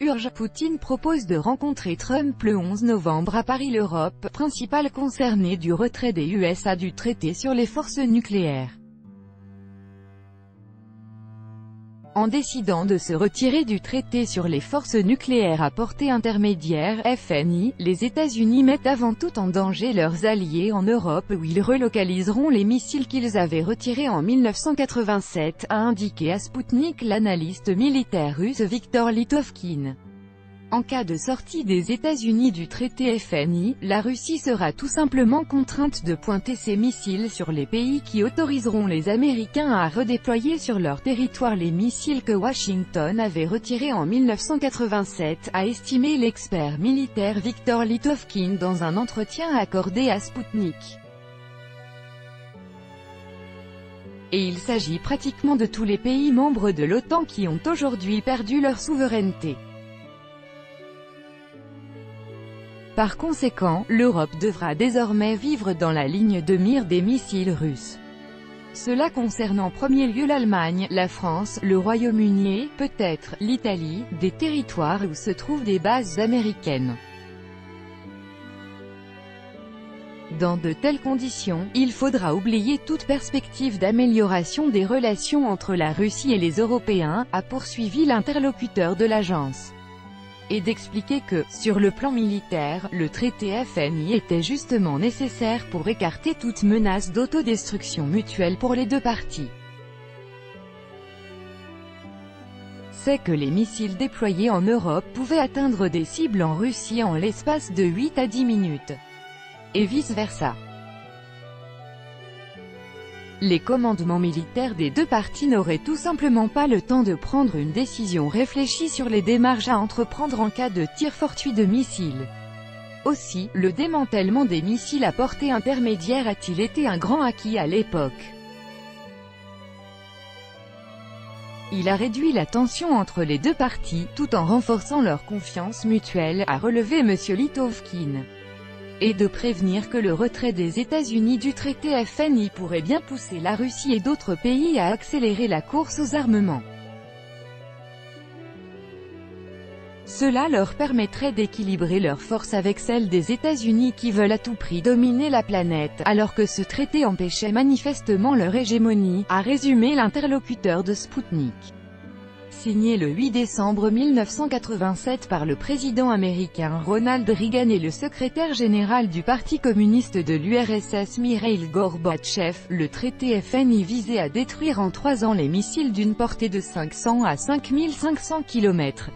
Urge, Poutine propose de rencontrer Trump le 11 novembre à Paris. L'Europe, principale concernée du retrait des USA du traité sur les forces nucléaires. En décidant de se retirer du traité sur les forces nucléaires à portée intermédiaire, FNI, les États-Unis mettent avant tout en danger leurs alliés en Europe où ils relocaliseront les missiles qu'ils avaient retirés en 1987, a indiqué à Sputnik l'analyste militaire russe Viktor Litovkin. En cas de sortie des États-Unis du traité FNI, la Russie sera tout simplement contrainte de pointer ses missiles sur les pays qui autoriseront les Américains à redéployer sur leur territoire les missiles que Washington avait retirés en 1987, a estimé l'expert militaire Viktor Litovkin dans un entretien accordé à Sputnik. Et il s'agit pratiquement de tous les pays membres de l'OTAN qui ont aujourd'hui perdu leur souveraineté. Par conséquent, l'Europe devra désormais vivre dans la ligne de mire des missiles russes. Cela concerne en premier lieu l'Allemagne, la France, le Royaume-Uni et, peut-être, l'Italie, des territoires où se trouvent des bases américaines. Dans de telles conditions, il faudra oublier toute perspective d'amélioration des relations entre la Russie et les Européens, a poursuivi l'interlocuteur de l'agence. Et d'expliquer que, sur le plan militaire, le traité FNI était justement nécessaire pour écarter toute menace d'autodestruction mutuelle pour les deux parties. C'est que les missiles déployés en Europe pouvaient atteindre des cibles en Russie en l'espace de 8 à 10 minutes. Et vice-versa. Les commandements militaires des deux parties n'auraient tout simplement pas le temps de prendre une décision réfléchie sur les démarches à entreprendre en cas de tir fortuit de missiles. Aussi, le démantèlement des missiles à portée intermédiaire a-t-il été un grand acquis à l'époque. Il a réduit la tension entre les deux parties, tout en renforçant leur confiance mutuelle, a relevé M. Litovkin. Et de prévenir que le retrait des États-Unis du traité FNI pourrait bien pousser la Russie et d'autres pays à accélérer la course aux armements. Cela leur permettrait d'équilibrer leurs forces avec celles des États-Unis qui veulent à tout prix dominer la planète, alors que ce traité empêchait manifestement leur hégémonie, a résumé l'interlocuteur de Sputnik. Signé le 8 décembre 1987 par le président américain Ronald Reagan et le secrétaire général du Parti communiste de l'URSS Mikhaïl Gorbatchev, le traité FNI visait à détruire en 3 ans les missiles d'une portée de 500 à 5500 km.